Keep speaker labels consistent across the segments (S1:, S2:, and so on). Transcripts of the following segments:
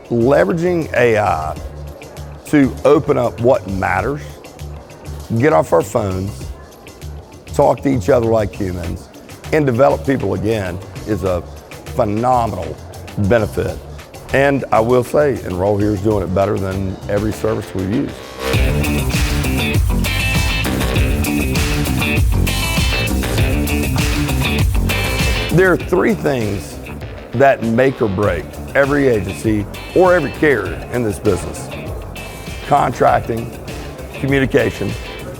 S1: leveraging AI to open up what matters, get off our phones, talk to each other like humans, and develop people again is a phenomenal benefit. And I will say, EnrollHere is doing it better than every service we've used. There are three things that make or break every agency or every carrier in this business: contracting, communication,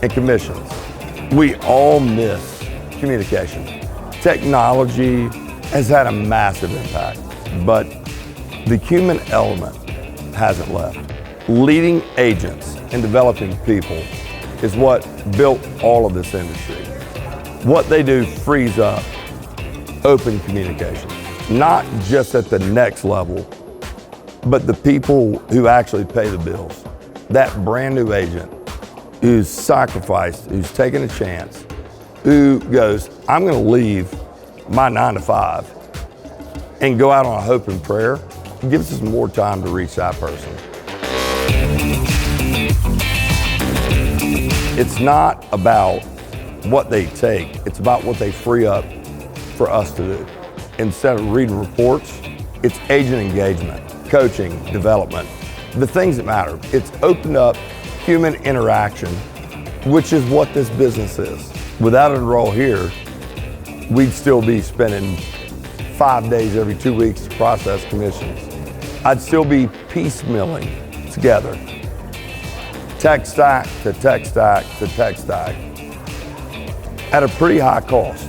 S1: and commissions. We all miss communication. Technology has had a massive impact, but the human element hasn't left. Leading agents and developing people is what built all of this industry. What they do frees up open communication, not just at the next level, but the people who actually pay the bills. That brand new agent who's sacrificed, who's taken a chance, who goes, I'm gonna leave my 9 to 5 and go out on a hope and prayer, gives us more time to reach that person. It's not about what they take, it's about what they free up for us to do. Instead of reading reports, it's agent engagement, coaching, development, the things that matter. It's opened up human interaction, which is what this business is. Without EnrollHere, we'd still be spending 5 days every 2 weeks to process commissions. I'd still be piecemealing together, tech stack to tech stack to tech stack, at a pretty high cost.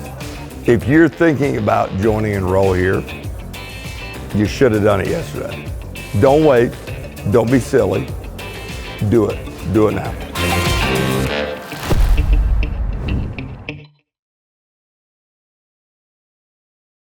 S1: If you're thinking about joining EnrollHere, you should have done it yesterday. Don't wait, don't be silly, do it now.